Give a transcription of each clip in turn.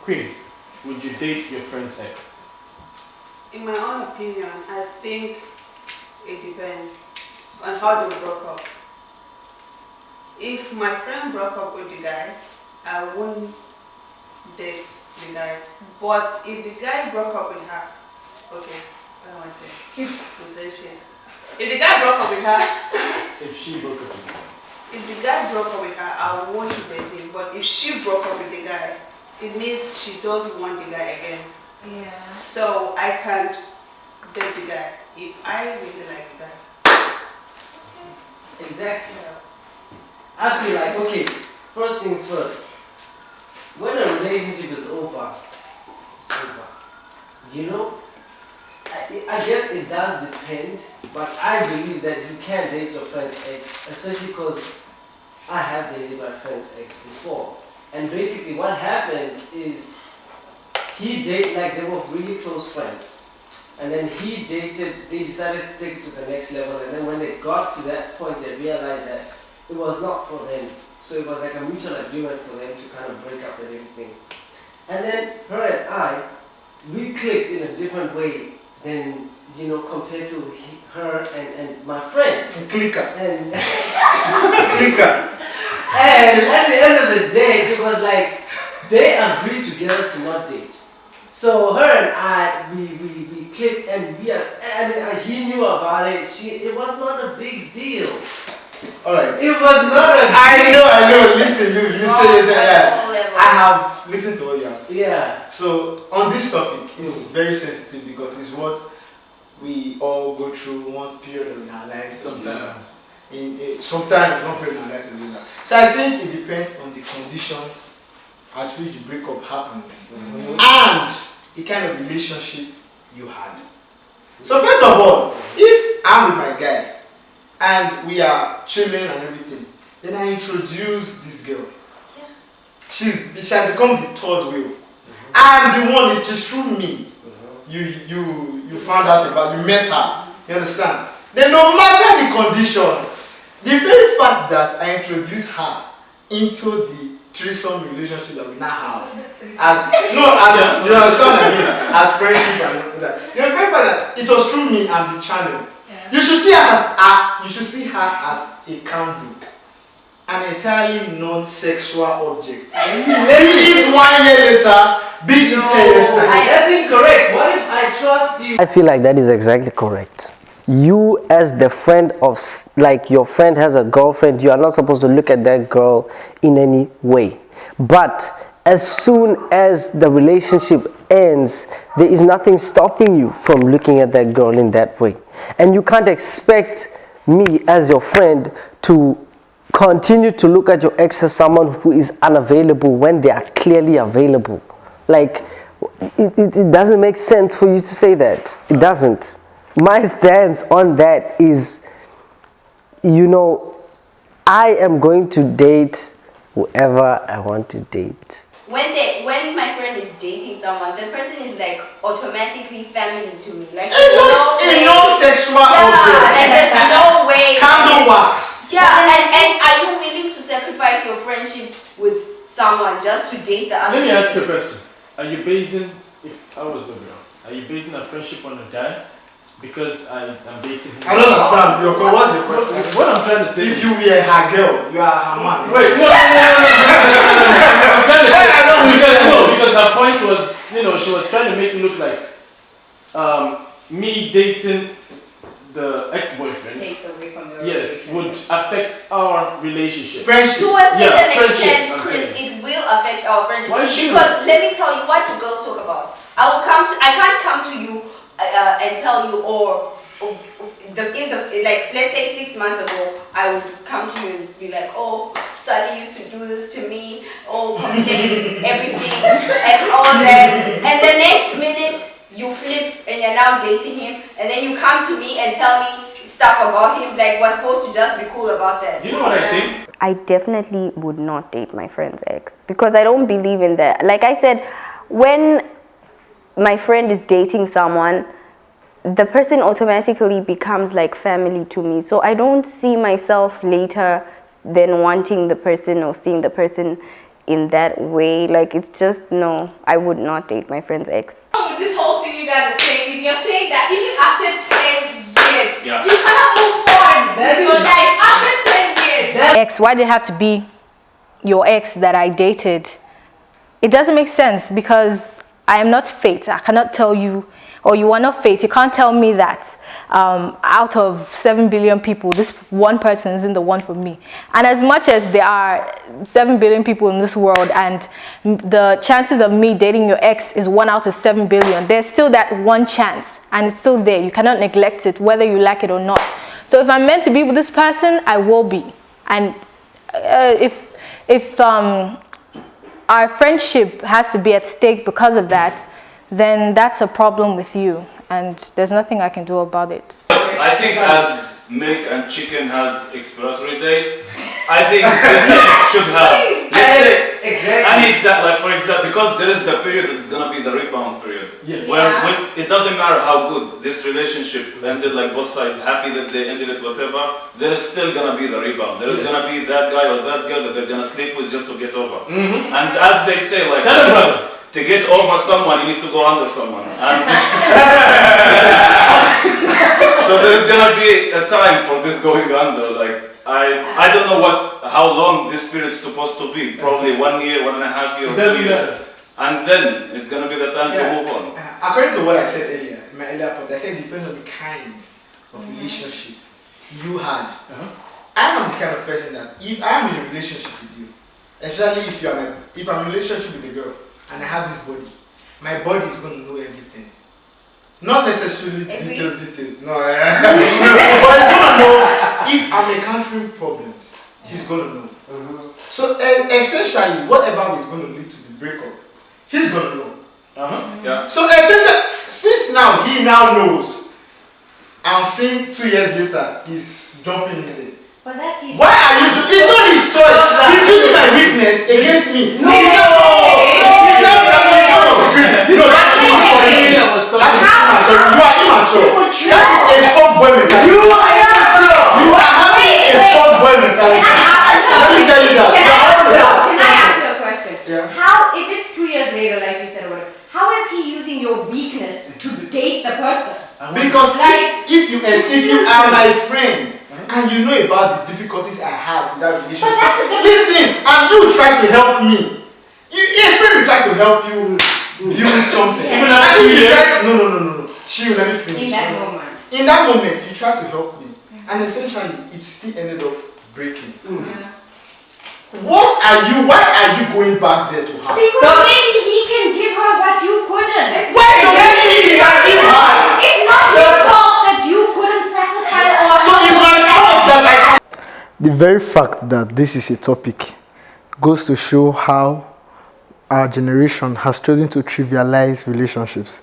Queen, would you date your friend's ex? In my own opinion, I think it depends on how they broke up. If my friend broke up with the guy, I wouldn't date the guy. But if the guy broke up with her, okay, what do I say? If the guy broke up with her, If she broke up with you. if the guy broke up with her, I want to date him. But if she broke up with the guy, it means she doesn't want the guy again. Yeah. So I can't date the guy if I really like the guy. Exactly. I feel like, okay, first things first. When a relationship is over, it's over. You know? I guess it does depend, but I believe that you can date your friend's ex, especially because I have dated my friend's ex before. And basically what happened is they were really close friends. And then they decided to take it to the next level. And then when they got to that point, they realized that it was not for them. So it was like a mutual agreement for them to kind of break up and everything. And then her and I, we clicked in a different way than, compared to her and my friend. Clicker. And Clicker. And at the end of the day, it was like they agreed together to not date. So her and I, we clicked, and he knew about it. It was not a big deal. All right. It was not a. I know. Listen, you say, yeah. I have listened to what you have to say. Yeah. So on this topic, it's very sensitive because it's what we all go through one period in our lives. Sometimes. Sometimes one period in our lives we do that. So I think it depends on the conditions at which the breakup happened and the kind of relationship you had. So first of all, if I'm with my guy and we are chilling and everything, then I introduce this girl. Yeah. She has become the third wheel. I'm the one, it is through me. You found out about, you met her. You understand? Then no matter the condition, the very fact that I introduced her into the threesome relationship that we now have, you understand what I mean? As friendship and that. The very fact that it was through me and the channel. Yeah. You should see her as a candle, an entirely non-sexual object. Be it 1 year later, be it 10 years later. That's incorrect. What if I trust you? I feel like that is exactly correct. You as the friend of, like your friend has a girlfriend, you are not supposed to look at that girl in any way. But as soon as the relationship ends, there is nothing stopping you from looking at that girl in that way. And you can't expect me as your friend to continue to look at your ex as someone who is unavailable when they are clearly available. Like, it doesn't make sense for you to say that. It doesn't. My stance on that is, I am going to date whoever I want to date. When my friend is dating someone, the person is like automatically feminine to me. Like It's no sexual object. Like there's no way. Candle wax. Yeah, and are you willing to sacrifice your friendship with someone just to date the other? Let me ask you a question. Are you basing, if I was a girl, are you basing a friendship on a guy? Because I'm dating him. I don't understand. What's the question? What I'm trying to say If you were her girl, you are her man. Wait, no. I'm trying to say, because her point was, she was trying to make it look like me dating the ex-boyfriend, Takes away from your yes, would affect our relationship. Friendship. To a certain friendship, extent, I'm Chris, saying. it will affect our friendship. Why shouldn't? Because let me tell you, what do girls talk about? I can't come to you and tell you, like, let's say 6 months ago, I would come to you and be like, oh, Sally used to do this to me, complain, everything, and all that. And the next minute, you flip and you're now dating him, and then you come to me and tell me stuff about him, like we're supposed to just be cool about that. Do you know what I think? I definitely would not date my friend's ex because I don't believe in that. Like I said, when my friend is dating someone, the person automatically becomes like family to me. So I don't see myself later then wanting the person or seeing the person in that way. Like, it's just, no, I would not date my friend's ex. With this whole thing you guys are saying is you're saying that even after 10 years, Yeah. you cannot move forward with your life after 10 years. Ex, why did it have to be your ex that I dated? It doesn't make sense because I am not fate. I cannot tell you, or you are not fate. You can't tell me that out of 7 billion people, this one person isn't the one for me. And as much as there are 7 billion people in this world and the chances of me dating your ex is 1 out of 7 billion, there's still that one chance and it's still there. You cannot neglect it whether you like it or not. So if I'm meant to be with this person, I will be. And if our friendship has to be at stake because of that, then that's a problem with you, and there's nothing I can do about it. I think as milk and chicken has exploratory dates, I think this should have. Let's say, like for example, because there is the period that's gonna be the rebound period. Yes. Where when it doesn't matter how good this relationship ended, like both sides happy that they ended it, whatever, there is still gonna be the rebound. There is gonna be that guy or that girl that they're gonna sleep with just to get over. And as they say, like, Tell them, brother. to get over someone, you need to go under someone. And so there's gonna be a time for this going under. Like I don't know how long this period is supposed to be. Probably 1 year, 1.5 years, or 2 years. And then it's gonna be the time to move on. According to what I said earlier, in my earlier point, I said it depends on the kind of relationship you had. I am the kind of person that if I am in a relationship with you, especially if I'm in a relationship with a girl and I have this body, my body is going to know everything. Not necessarily details. No, but it's going to know if I'm encountering problems. He's going to know. So essentially, whatever is going to lead to the breakup, he's going to know. Yeah. So essentially, since now he now knows, I'm seeing 2 years later, he's jumping in there. But that's his Why are you just? It's not his choice. He's using my weakness against me. No, that's immaturity. That is immature. You are immature. That is a fuckboy mentality. You are having a fuckboy mentality. Let me tell you that. Can I ask you a question? Yeah. How, if it's 2 years later, like you said, or whatever, how is he using your weakness to date the person? Because if you are my friend, and you know about the difficulties I had with that relationship. Listen, and you try to help me. A friend will try to help you build something. Even And after if 2 you years? try no. Chill, let me finish. In that moment, you try to help me. And essentially, it still ended up breaking. Why are you going back there to her? Because maybe he can give her what you couldn't. Why do you give her? It's not your fault that you couldn't satisfy or So it's my fault that I can't. The very fact that this is a topic goes to show how our generation has chosen to trivialize relationships.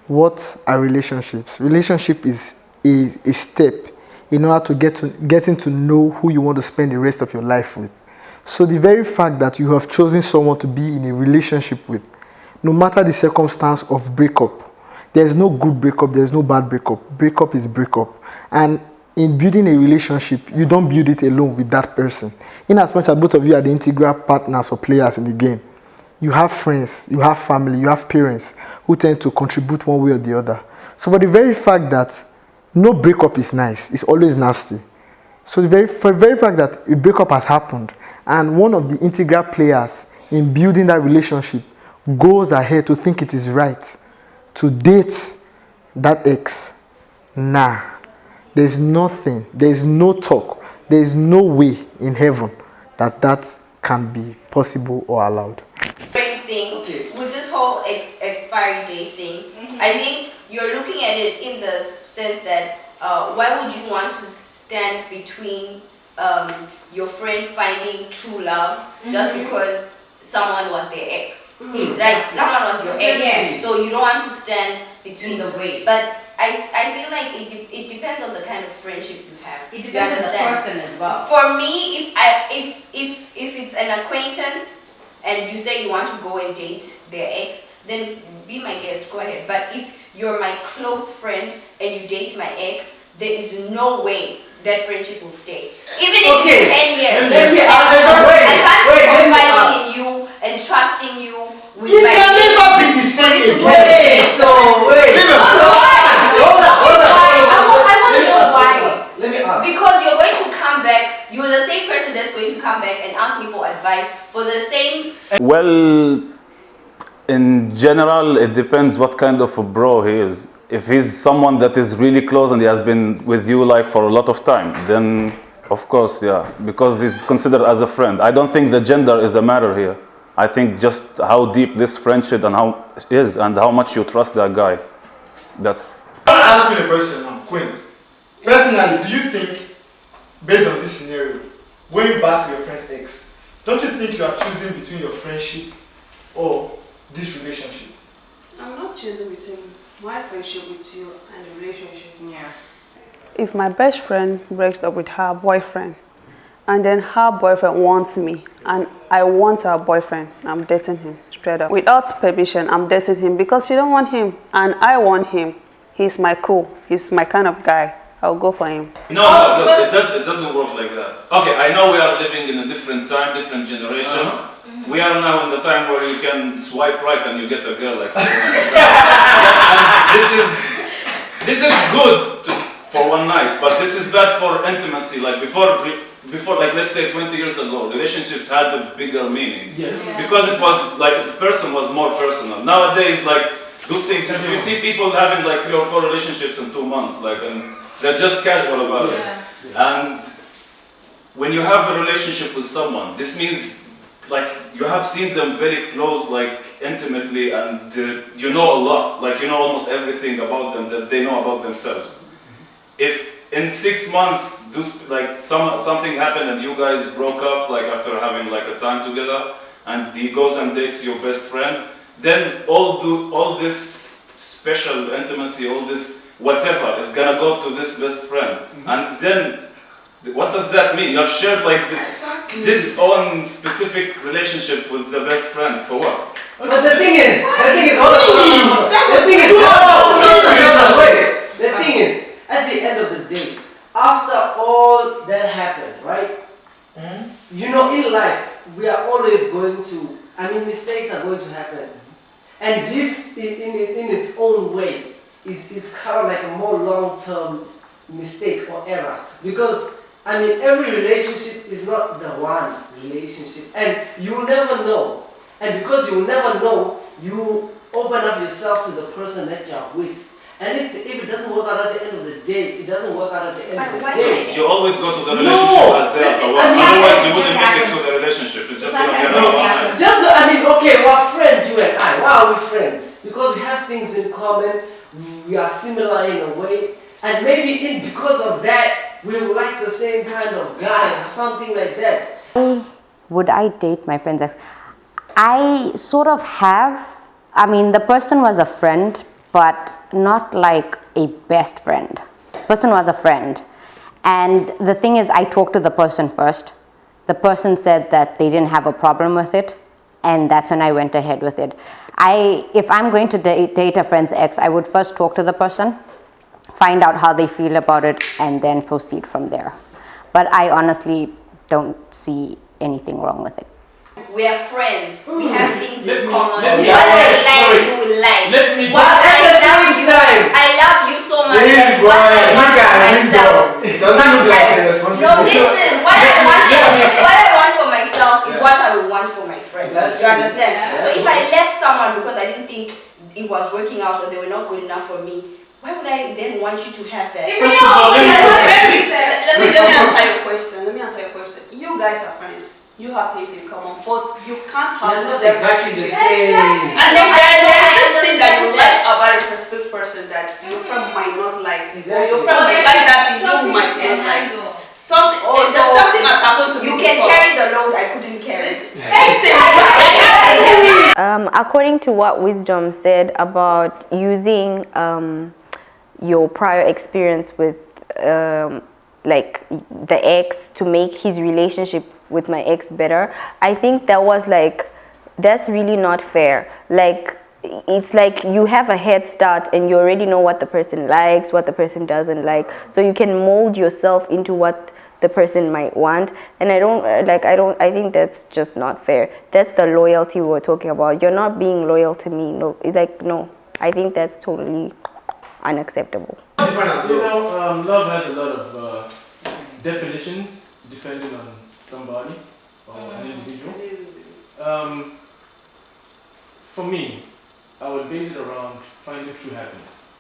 What are relationships? Relationship is a step in order to getting to know who you want to spend the rest of your life with. So the very fact that you have chosen someone to be in a relationship with, no matter the circumstance of breakup, there's no good breakup, there's no bad breakup. Breakup is breakup. And in building a relationship, you don't build it alone with that person. In as much as both of you are the integral partners or players in the game, you have friends, you have family, you have parents who tend to contribute one way or the other. So for the very fact that no breakup is nice, it's always nasty. So for the very fact that a breakup has happened and one of the integral players in building that relationship goes ahead to think it is right to date that ex, there's nothing, there's no talk, there's no way in heaven that can be possible or allowed. Same thing with this whole expiry date thing. I think you're looking at it in the sense that why would you want to stand between your friend finding true love just because someone was their ex? Like someone was your ex, so you don't want to stand between the way. But I feel like it depends on the kind of friendship you have. It depends on the person as well. For me, if it's an acquaintance and you say you want to go and date their ex, then be my guest, go ahead. But if you're my close friend and you date my ex, there is no way that friendship will stay. Even if it's 10 years. Let me ask I can't confide in you and trusting you with It my can never be the same again. Wait. I want to know why. Let me ask. Because you're going to come back, you're the same person that's going to come back and ask me for advice for the same. Well, in general, it depends what kind of a bro he is. If he's someone that is really close and he has been with you like for a lot of time, then of course, yeah, because he's considered as a friend. I don't think the gender is a matter here. I think just how deep this friendship and how is and how much you trust that guy. That's. I want to ask you a question now, Quinn. Personally, do you think, based on this scenario, going back to your friend's ex, don't you think you are choosing between your friendship or this relationship? I'm not choosing between my friendship with you and the relationship. Yeah. If my best friend breaks up with her boyfriend and then her boyfriend wants me and I want her boyfriend, I'm dating him straight up. Without permission, I'm dating him because she don't want him and I want him. He's my cool. He's my kind of guy. I'll go for him. No, it doesn't work like that. Okay, I know we are living in a different time, different generations. We are now in the time where you can swipe right and you get a girl like and this is good for one night, but this is bad for intimacy. Like before, like let's say 20 years ago, relationships had a bigger meaning because it was like the person was more personal. Nowadays, like those things, you see people having like 3 or 4 relationships in 2 months, like, and they're just casual about it. And when you have a relationship with someone, this means like you have seen them very close, like intimately, and you know a lot, like you know almost everything about them that they know about themselves. If in 6 months, like something happened and you guys broke up, like after having like a time together, and he goes and dates your best friend, then all this special intimacy, all this whatever is gonna go to this best friend, and then what does that mean? You have shared like this own specific relationship with the best friend for what? But the thing is, at the end of the day, after all that happened, right? You know, in life, we are always going to, mistakes are going to happen. And this, in its own way, is kind of like a more long-term mistake or error. Because, every relationship is not the one relationship. And you will never know. And because you will never know, you open up yourself to the person that you're with. And if it doesn't work out at the end of the day, it doesn't work out at the end of the day. You always go to the relationship as they are the one. Otherwise, you wouldn't make it to the relationship. It's just Okay, we're friends, you and I. Why are we friends? Because we have things in common. We are similar in a way. And maybe because of that, we like the same kind of guy or something like that. Would I date my friend's ex? I sort of have. The person was a friend, but not like a best friend. Person was a friend. And the thing is, I talked to the person first. The person said that they didn't have a problem with it. And that's when I went ahead with it. If I'm going to date a friend's ex, I would first talk to the person, find out how they feel about it, and then proceed from there. But I honestly don't see anything wrong with it. We are friends. We have things in common. Let me- What I like, you will like. Let me What At the same time. I love you so much. This that boy, what I want look for at myself. wisdom. It doesn't look like a responsible. No, listen. What I want for myself is what I would want for my friend. That's You true. understand? Yeah. So if I left someone because I didn't think it was working out or they were not good enough for me, why would I then want you to have that? Let me answer your question. You guys are friends. You have things in common, but you can't have the same attitude. And then there's this thing that you like about a specific person that your friend might not like. Or your friend might like that you might not like. There's something has happened to me. You can carry the load I couldn't carry. According to what Wisdom said about using your prior experience with like the ex to make his relationship with my ex better, I think that's really not fair. Like, it's like you have a head start and you already know what the person likes, what the person doesn't like, so you can mold yourself into what the person might want. And I think that's just not fair. That's the loyalty we're talking about. You're not being loyal to me. No, no. I think that's totally unacceptable. Love has a lot of definitions depending on somebody or an individual. For me, I would base it around finding true happiness.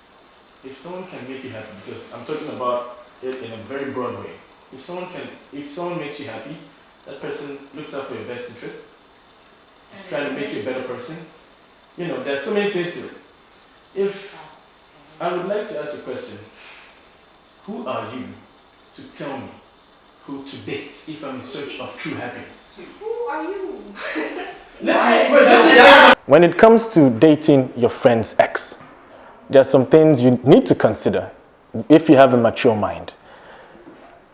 If someone can make you happy, because I'm talking about it in a very broad way. If someone makes you happy, that person looks out for your best interest, is trying to make you a better person. There's so many things to it. If I would like to ask a question, who are you to tell me who to date if I'm in search of true happiness? Who are you? When it comes to dating your friend's ex, there are some things you need to consider if you have a mature mind.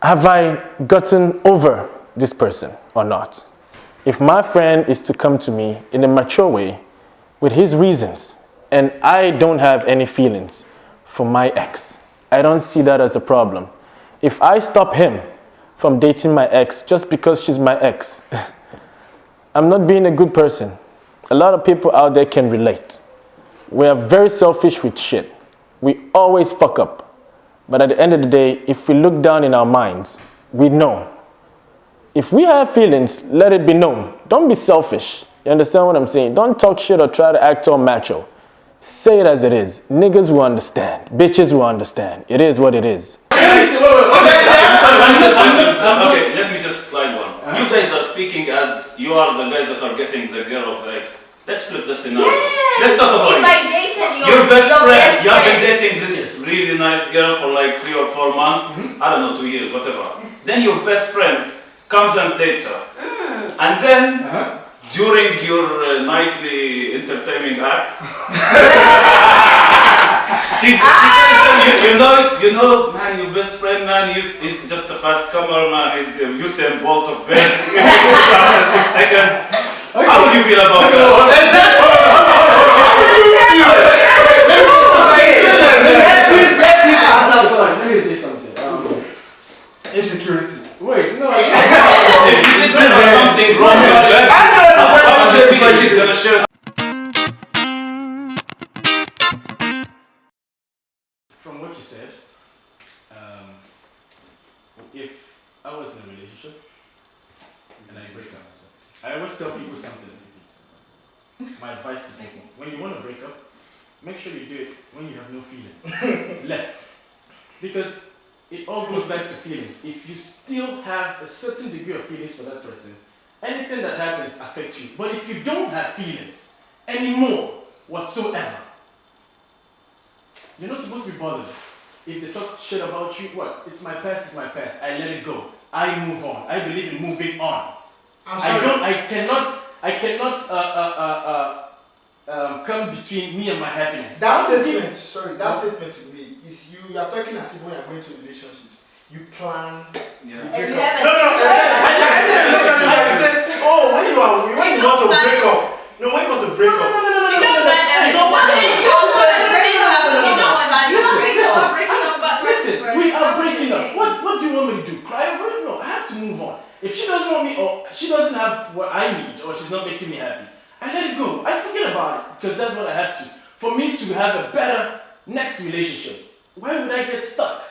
Have I gotten over this person or not? If my friend is to come to me in a mature way with his reasons and I don't have any feelings for my ex, I don't see that as a problem. If I stop him from dating my ex just because she's my ex, I'm not being a good person. A lot of people out there can relate. We are very selfish with shit. We always fuck up. But at the end of the day, if we look down in our minds, we know. If we have feelings, let it be known. Don't be selfish. You understand what I'm saying? Don't talk shit or try to act all macho. Say it as it is. Niggas will understand. Bitches will understand. It is what it is. Okay, let me just slide one. You guys are speaking as you are the guys that are getting the girl of the ex. Let's flip the scenario. Yes. Let's talk about if I dated your best friend. You have been friend. dating this really nice girl for like 3 or 4 months. I don't know, 2 years, whatever. Then your best friend comes and dates her. And then during your nightly entertaining act, she tells them, you know, man, your best friend, man, he's just a fast comer, man. He's Usain Bolt of bed. 6 seconds. How would you feel about that? Let me say something. Insecurity. Wait, no. If you did something wrong with that, she's gonna share. From what you said, if I was in a relationship and I break up, I always tell people something. My advice to people: when you want to break up, make sure you do it when you have no feelings left, because it all goes back to feelings. If you still have a certain degree of feelings for that person, anything that happens affects you. But if you don't have feelings anymore whatsoever, you're not supposed to be bothered. If they talk shit about you, what? It's my past, it's my past. I let it go. I move on. I believe in moving on. I cannot come between me and my happiness. That statement to me is you are talking as if when you are going to relationships, you plan. Yeah. And you have a when you want to break up. No, when you want to break up. You don't plan everything. Listen, we are breaking up. What do you want me to do? Cry over it? No, I have to move on. If she doesn't want me, or she doesn't have what I need, or she's not making me happy, I let it go. I forget about it because that's what I have to. For me to have a better next relationship, why would I get stuck?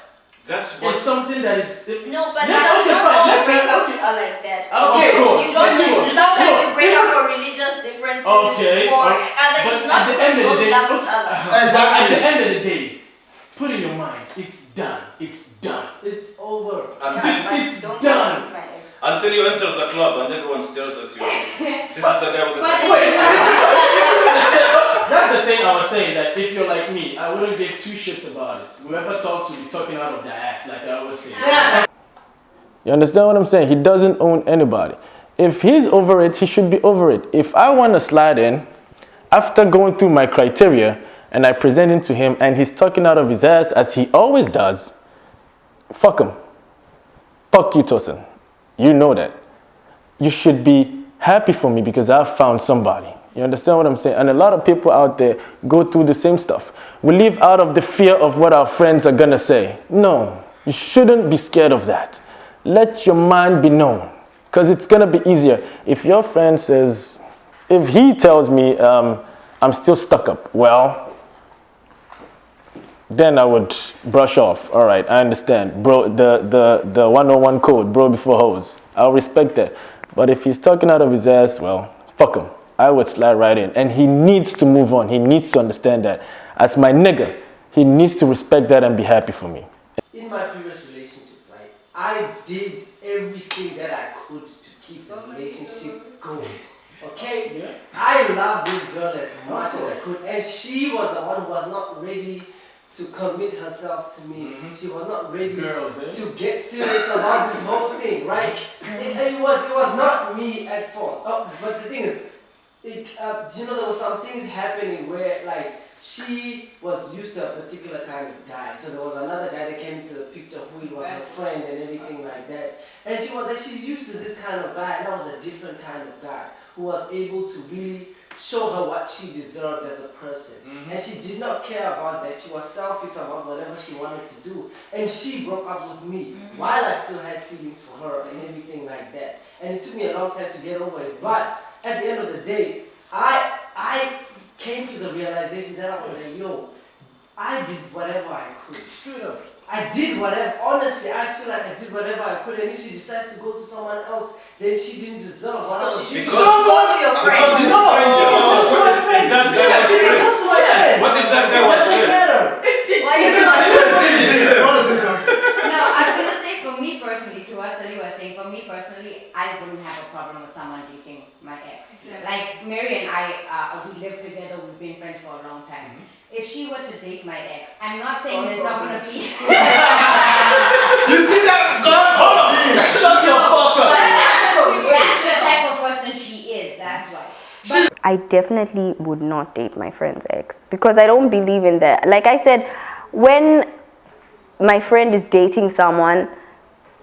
That's what. It's something that is. No, but Yeah, not okay, all fine. breakups are like that. Okay, of course. You don't have to break up for religious differences. Okay, For but other, it's at not the because end you of the don't day, love each other. Exactly. At the end of the day, put in your mind, it's done. It's done. It's over. It's Don't done. date my ex. Until you enter the club and everyone stares at you. This is the guy with the. That's the thing I was saying, that if you're like me, I wouldn't give 2 shits about it. Whoever talks will be talking out of their ass, like I always say. You understand what I'm saying? He doesn't own anybody. If he's over it, he should be over it. If I want to slide in, after going through my criteria, and I present it to him, and he's talking out of his ass, as he always does, fuck him. Fuck you, Tosin. You know that. You should be happy for me because I found somebody. You understand what I'm saying? And a lot of people out there go through the same stuff. We live out of the fear of what our friends are going to say. No, you shouldn't be scared of that. let your mind be known, because it's gonna be easier. If your friend says, if he tells me I'm still stuck up, well, then I would brush off. All right, I understand, bro. The 101 code, bro before hoes. I'll respect that. But if he's talking out of his ass, well, fuck him. I would slide right in, and he needs to move on. He needs to understand that. As my nigga, he needs to respect that and be happy for me. In my previous relationship, right, I did everything that I could to keep the relationship going. Okay? Yeah. I loved this girl as much as I could, and she was the one who was not ready to commit herself to me. She was not ready to get serious about this whole thing, right? It was not me at fault. Oh, but the thing is, there was some things happening where, like, she was used to a particular kind of guy. So there was another guy that came into the picture who was her friend and everything like that. And she's used to this kind of guy, and I was a different kind of guy who was able to really show her what she deserved as a person. And she did not care about that. She was selfish about whatever she wanted to do. And she broke up with me while I still had feelings for her and everything like that. And it took me a long time to get over it. But at the end of the day, I came to the realization that I was like, yo, I did whatever I could. Straight up. I did whatever, honestly, I feel like I did whatever I could, and if she decides to go to someone else, then she didn't deserve what I was doing. So go to your friend. Because No, it's to my friend. That guy was stressed. What if that guy was Doesn't stressed? matter. Why you doing What is this one? No, I was gonna say for me personally, to what Sally was saying, for me personally, I wouldn't have a problem with someone dating my ex. Like Mary and I, we lived together, we've been friends for a long time. If she were to date my ex, I'm not saying there's not gonna be. You see that? God, hold on. Shut your fuck up. That's the type of person she is. That's why. I definitely would not date my friend's ex because I don't believe in that. Like I said, when my friend is dating someone,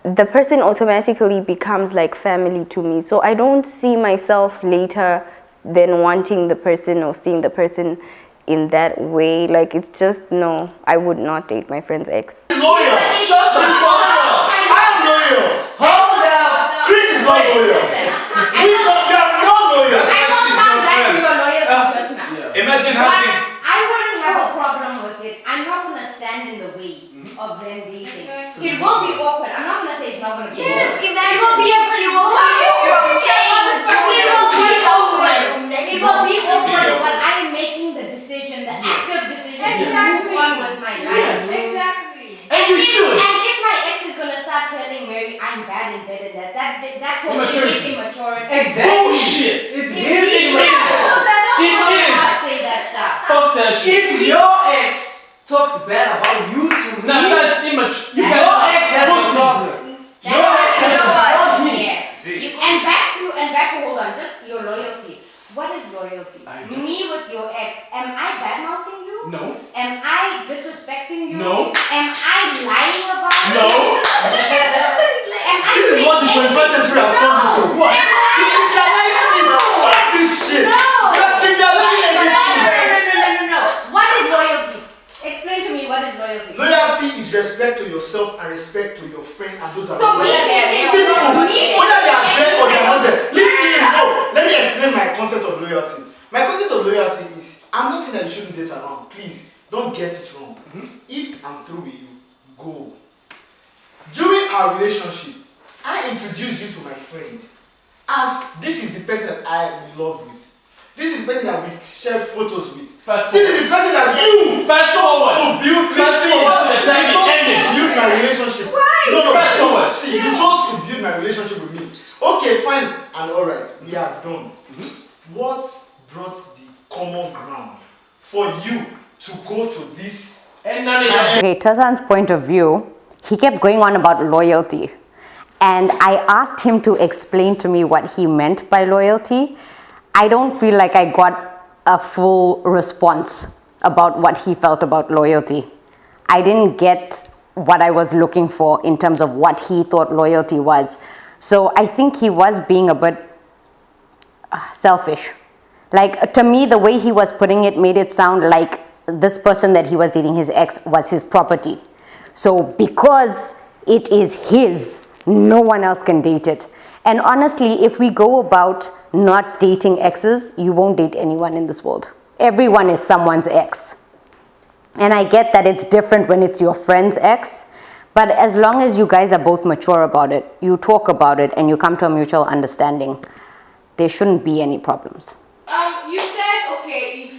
the person automatically becomes like family to me. So I don't see myself later than wanting the person or seeing the person in that way. Like, it's just, no, I would not date my friend's ex. Loyal. Shut your fuck up. I'm loyal. Hold up. Chris is not loyal. We are not loyal. I will come back to your loyalty just now. Imagine But having. I wouldn't have a problem with it. I'm not gonna stand in the way of them dating. It will be awkward. I'm not gonna say it's not gonna be awkward. It will be awkward. It will be awkward, but I am making the decision, the active decision to move on with my life. Exactly. And you should. And if my ex is gonna start telling Mary I'm bad and better than that totally makes immaturity. Exactly. Bullshit. It's his I'll say that stuff. Fuck that shit. If your ex talks bad about you to me, that's immature. Your ex has a problem. Your ex has a problem. Yes. And back to hold on, just your loyalty. What is loyalty? Me with your ex, am I bad mouthing you? No. Am I disrespecting you? No. Am I lying about you? No. Am I This is what the 21st century has turned into. What? You trivialize this. Fuck this shit. No. You're trivializing everything. No. What is loyalty? Explain to me what is loyalty. Loyalty is respect to yourself and respect to your friend, and those are So me simple. Whether they are there or they are not there. Listen, no. Let me explain my concept of loyalty. My concept of loyalty is, I'm not saying that you shouldn't date around. Please, don't get it wrong. If I'm through with you, go. During our relationship, I introduced you to my friend as this is the person that I am in love with. This is the person that we shared photos with. This is the person that you Fast forward. to build. Fast forward to the time it ended. Build my relationship. Right. Fast forward. See, you chose to build my relationship with me. Okay, fine and alright. We are done. What brought the common ground for you to go to this? Okay, Tazan's point of view, he kept going on about loyalty. And I asked him to explain to me what he meant by loyalty. I don't feel like I got a full response about what he felt about loyalty. I didn't get what I was looking for in terms of what he thought loyalty was. So I think he was being a bit selfish. Like, to me, the way he was putting it made it sound like this person that he was dating, his ex, was his property. So because it is his, no one else can date it. And honestly, if we go about not dating exes, you won't date anyone in this world. Everyone is someone's ex. And I get that it's different when it's your friend's ex, but as long as you guys are both mature about it, you talk about it, and you come to a mutual understanding, there shouldn't be any problems. You said, okay,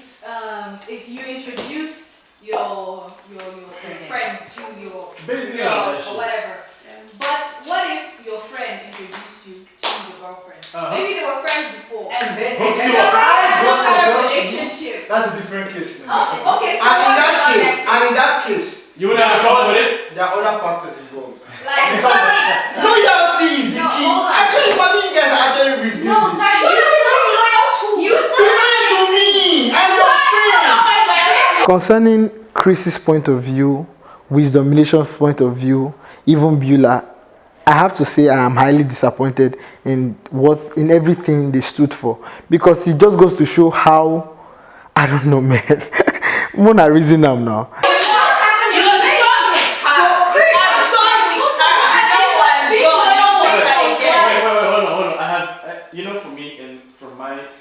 if you introduced your friend to your girl or whatever, but what if your friend introduced you to your girlfriend? Maybe they were friends before. And then some kind of relationship. That's a different case. Oh, okay, so and in that case, you would have a problem with it? There are other factors involved. Like, loyalty is the key. I can't imagine you guys are actually reasoning. No, sorry, you loyal to me. I'm your friend. Concerning Chris's point of view, Wisdom Nation's point of view, even Beulah, I have to say I am highly disappointed in everything they stood for, because it just goes to show how, I don't know, man. Mona reason them now.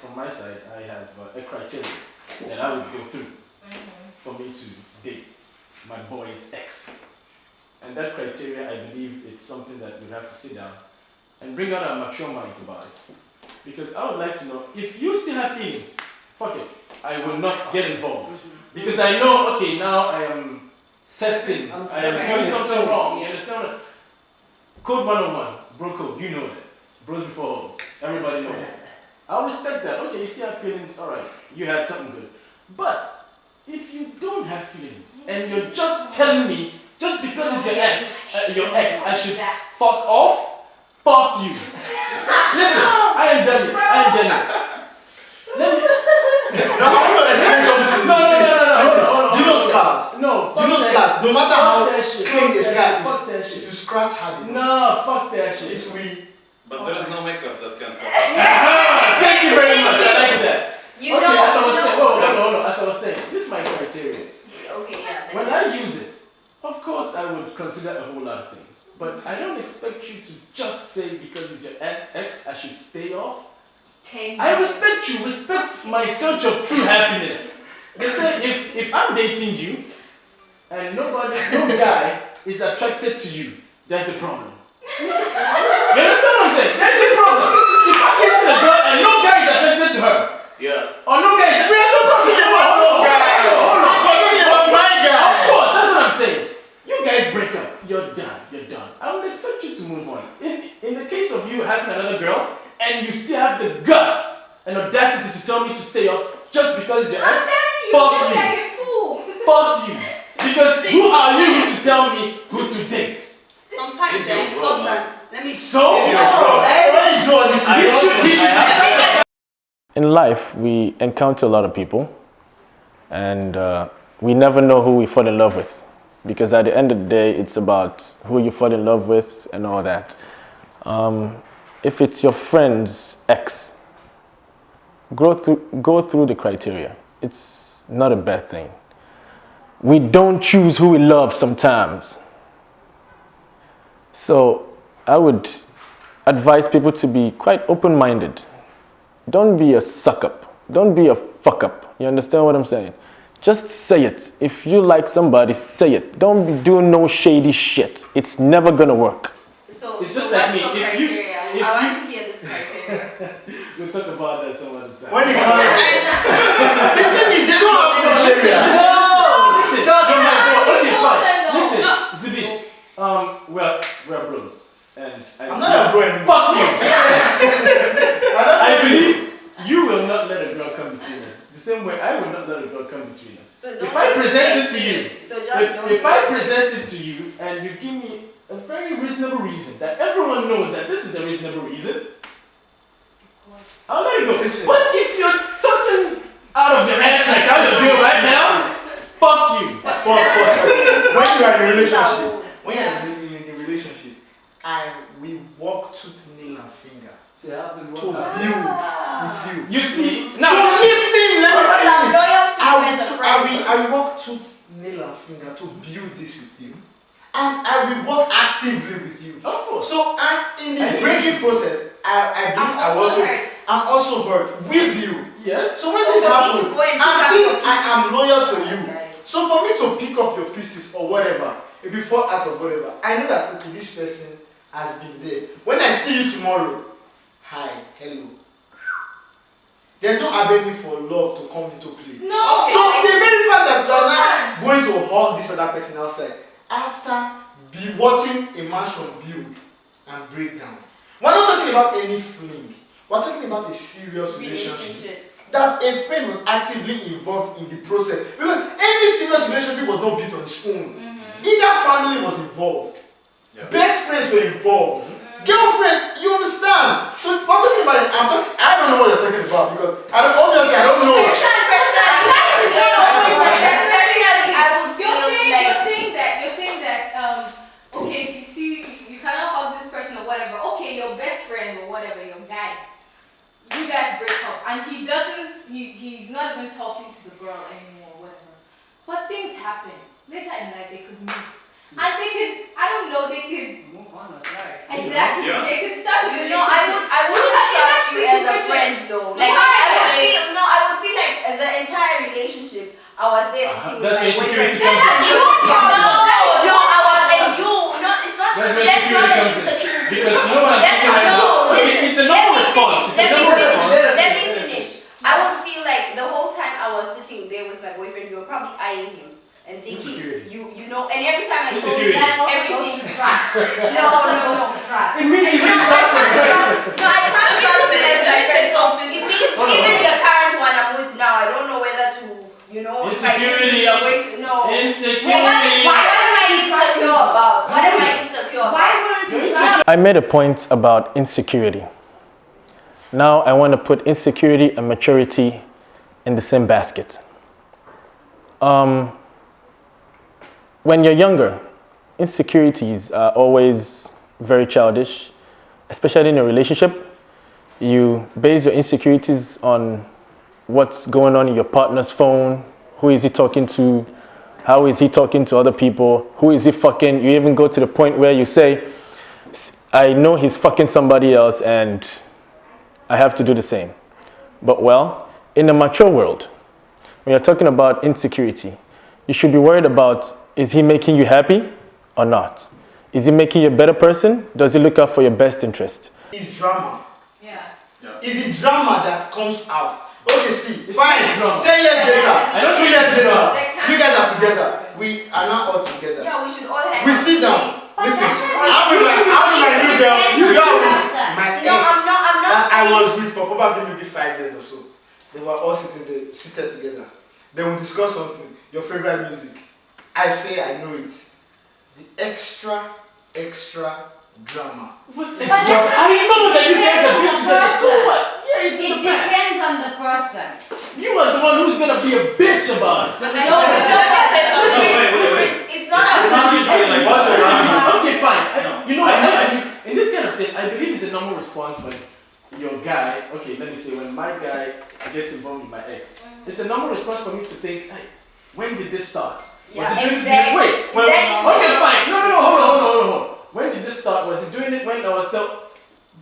From my side, I have a criteria that I would go through for me to date my boy's ex. And that criteria, I believe it's something that we have to sit down and bring out our mature minds about it. Because I would like to know, if you still have feelings, fuck it, I will not get involved. Because I know, okay, now I am testing, I am doing something wrong. You understand what? Code 101, bro code, you know that. Bros before hoes, everybody knows that. I'll respect that. Okay, you still have feelings, alright, you had something good. But if you don't have feelings and you're just telling me, just because it's your ex, I should fuck off, fuck you. Listen, I am done it. Let me. No, I want to explain something to you. No. Do you know scars? No, do you know scars? No matter how clean the scar is, if you scratch hard enough. No, fuck that shit. It's we. But there is no makeup that can cover. Thank you very much. I like that. You okay, know, as I was saying, hold on. As I was saying, this is my criteria. Okay, yeah. When I use it, of course I would consider a whole lot of things. But I don't expect you to just say because it's your ex, I should stay off. I respect you. Respect my search of true happiness. They say if I'm dating you and no guy is attracted to you, there's a problem. You understand what I'm saying? There's a problem. If I'm dating a girl and no guy is attracted to her, or no guy is, we are not talking about no guy. Hold on. We're talking about my guy. Of course, that's what I'm saying. You guys break up. You're done. I would expect you to move on. In the case of you having another girl and you still have the guts and audacity to tell me to stay off just because it's your ex, fuck you. Fuck you. Because who are you to tell me who to date? Sometimes let me. So? In life, we encounter a lot of people, and we never know who we fall in love with, because at the end of the day, it's about who you fall in love with and all that. If it's your friend's ex, go through the criteria. It's not a bad thing. We don't choose who we love sometimes. So I would advise people to be quite open-minded. Don't be a suck-up. Don't be a fuck-up. You understand what I'm saying? Just say it. If you like somebody, say it. Don't be doing no shady shit. It's never gonna work. So, it's just like me. I want to hear this criteria. We'll talk about that some other time. When you come the thing is, they don't have criteria. Listen, Zibis, we're bros. And I'm not a bro anymore. Fuck you! I believe you will not let a girl come between us. The same way I will not let a girl come between us. So if I present it to you, if I present it to you and you give me a very reasonable reason that everyone knows that this is a reasonable reason, I'll let it go. But if you're talking out of your ass like how you're doing right now, fuck you. When you are in a relationship, we walk tooth, nail, and finger to build with you. You see, now to listen, let me finish. I will walk tooth, nail, and finger to build this with you. and I will work actively with you. Of course. So, and in the breaking process, I'm also hurt with you. Yes. So when this happens, and since I am loyal to you, Okay. so for me to pick up your pieces or whatever, if you fall out of whatever, I know that okay, this person has been there. When I see you tomorrow, hi, hello. There's no avenue for love to come into play. No. So the very fact that you're not going to hug this other person outside after be watching a mansion build and break down. We're not talking about any fling. We're talking about a serious relationship. That a friend was actively involved in the process. Because any serious relationship was not built on its own. Either family was involved. Yeah. Best friends were involved. Girlfriend, you understand? So I'm talking about it. I don't know what you're talking about because obviously I don't know. You're saying that okay, if you see you cannot hug this person or whatever, okay, your best friend or whatever, your guy, you guys break up and he's not even talking to the girl anymore, whatever. But things happen. Later in life they could meet. And they could, I don't know, they could move on or try. Exactly. Yeah. They could start a relationship. I wouldn't trust you as a friend though. Like I would feel like the entire relationship I was there sitting with my boyfriend. That's your problem. No, I was like you. No, it's not true. That's not an insecurity. Because you know what I'm thinking right now? It's a normal response. Let me finish. I would feel like the whole time I was sitting there with my boyfriend, you were probably eyeing him and thinking, you know, and every time I told you everything. No. Trust. It means you didn't trust the friend. No, I can't trust him as my friend. So it means even the current one I'm with now, I don't know whether to, you know, Insecurity. Insecurity. What am I insecure about? What am I insecure about? Why wouldn't you trust? I made a point about insecurity. Now I want to put insecurity and maturity in the same basket. When you're younger, insecurities are always very childish, especially in a relationship. You base your insecurities on what's going on in your partner's phone, who is he talking to, how is he talking to other people, who is he fucking. You even go to the point where you say, I know he's fucking somebody else and I have to do the same. But well, in the mature world, when you're talking about insecurity, you should be worried about, is he making you happy or not? Is he making you a better person? Does he look out for your best interest? It's drama. Yeah. It's the drama that comes out. Okay, see, fine. 10 years later, 2 years later, you guys are together. We are not all together. Yeah, we should all hang We out. sit down. Listen, I'm with my new girl. You are with my ex. No, I'm not that I was with for probably maybe 5 years or so. They were all seated together. Then we discuss something. Your favorite music. I say I know it. The extra drama. I know that you guys are bitch together, so what? Yeah, it's in It the past. depends on the person. You are the one who's gonna be a bitch about it. It's not a Okay, fine. You know, in this kind of thing, I believe it's a normal response when your guy, okay, let me say, when my guy gets involved with my ex, it's a normal response for me to think, hey, when did this start? Yeah, Was it doing exactly. Wait, okay, fine. No, hold on. When did this start? Was he doing it when I was still?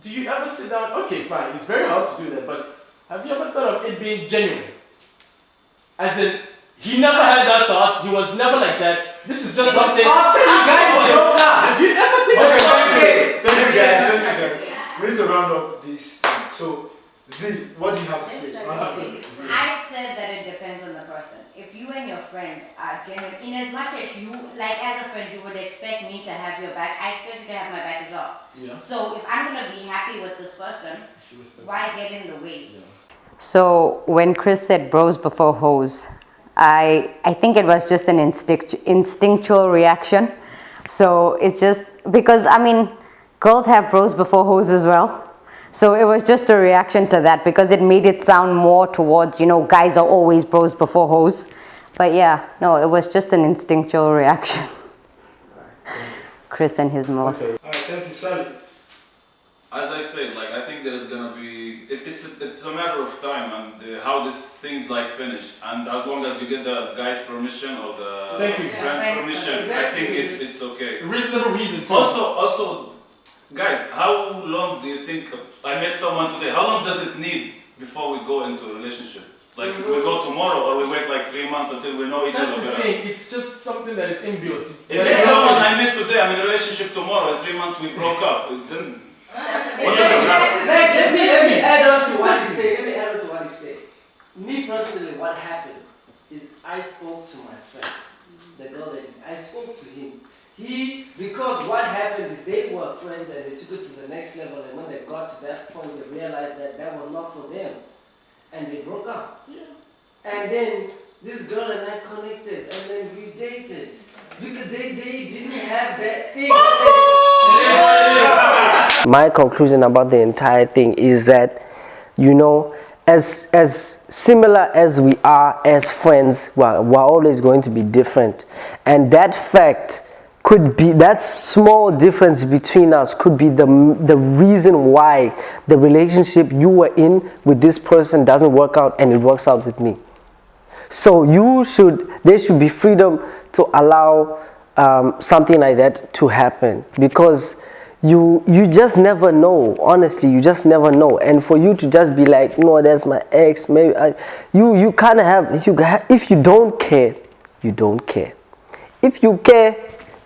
Do you ever sit down? Okay, fine. It's very hard to do that, but have you ever thought of it being genuine? As in, he never had that thought. He was never like that. This is just something. Have you ever think Thank you guys. We need to round up this thing. So, Z, what do you have to say? I said that it depends on the person. If you and your friend are genuine, in as much as you, like as a friend, you would expect me to have your back, I expect you to have my back as well. Yeah. So if I'm going to be happy with this person, why get in the way? Yeah. So when Chris said bros before hoes, I think it was just an instinctual reaction. So it's just because, I mean, girls have bros before hoes as well. So it was just a reaction to that because it made it sound more towards, you know, guys are always bros before hoes. But yeah, no, it was just an instinctual reaction. Chris and his mouth. Okay. Alright, thank you, Sally. As I said, like I think there's gonna be it's a matter of time and how these things like finish. And as long as you get the guy's permission or the friend's permission, I think it's okay. Reasonable reason too. Also, guys, how long do you think I met someone today? How long does it need before we go into a relationship? Like we go tomorrow or we wait like 3 months until we know each other better? Thing. It's just something that is inbuilt. If it's someone I met today, I'm in a relationship tomorrow, in 3 months we broke up, then what does it matter? Let me add on to what he said. Me personally, what happened is I spoke to my friend, the girl that I spoke to him. Because what happened is they were friends and they took it to the next level, and when they got to that point, they realized that that was not for them. And they broke up. Yeah. And then this girl and I connected, and then we dated. Because they didn't have that thing. My conclusion about the entire thing is that, you know, as similar as we are as friends, we're always going to be different. And that fact could be, that small difference between us could be the reason why the relationship you were in with this person doesn't work out and it works out with me. So there should be freedom to allow something like that to happen, because you just never know. Honestly, you just never know. And for you to just be like, no, that's my ex, maybe you kind of have, if you don't care, you don't care. If you care,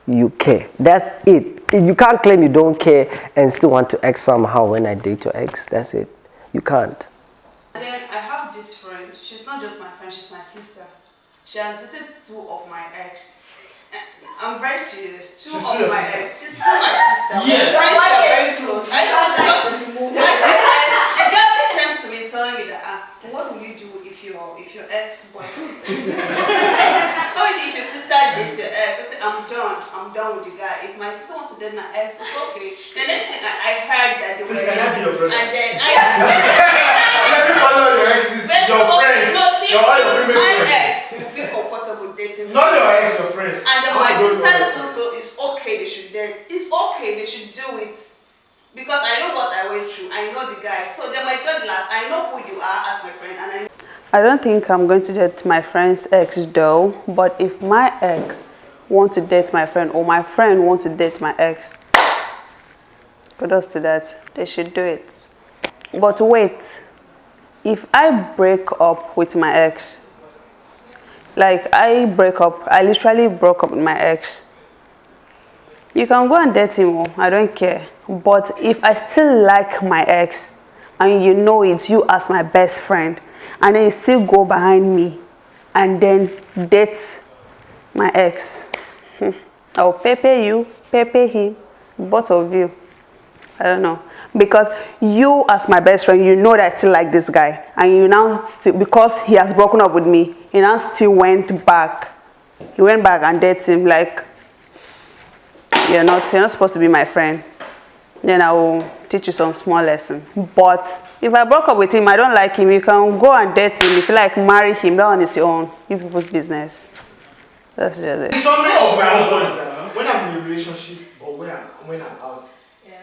you care. That's it. You can't claim you don't care and still want to ex somehow when I date your ex. That's it. You can't. And then I have this friend. She's not just my friend, she's my sister. She has dated 2 of my ex. I'm very serious. 2 of my ex. She's still my sister. Yes. We're very close. I don't know. A girl came to me telling me that, what will you do if your ex-boyfriend? How if your sister dates your ex? I said, I'm done with the guy. If my sister wants to date my ex, it's okay. The next thing I heard that they were dating, and then Let me follow your exes, your friends. No, see, my ex will feel comfortable dating me. Not your ex, your friends. And then my sister still feel it's okay, they should date. It's okay, they should do it. Because I know what I went through. I know the guy. So then my third last, I know who you are as my friend, and I don't think I'm going to date my friend's ex though, but if my ex want to date my friend or my friend want to date my ex, kudos to that, they should do it. But wait, if I break up with my ex, like I literally broke up with my ex, you can go and date him, I don't care. But if I still like my ex, and you know it's you as my best friend, and then you still go behind me and then date my ex, I'll pay you, pay him, both of you. I don't know. Because you as my best friend, you know that I still like this guy, and you now still, because he has broken up with me, he now still went back. He went back and dated him. Like, you're not supposed to be my friend. Then I will teach you some small lesson. But if I broke up with him, I don't like him, you can go and date him. If you like, marry him. That one is your own. You people's business. That's just it. Summary of my own point is that when I'm in a relationship or when I'm out,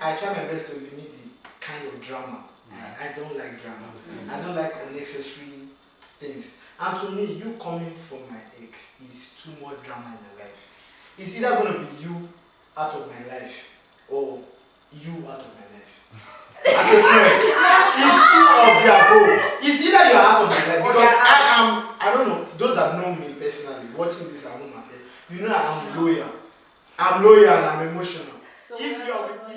I try my best to limit the kind of drama. I don't like drama. I don't like unnecessary things. And to me, you coming from my ex is too much drama in my life. It's either going to be you out of my life or you out of my life. As a friend, it's two of the above. It's either you're out of my life because I don't know, those that know me personally, watching this at home, you know I'm loyal. I'm loyal and I'm emotional. So if you're with me,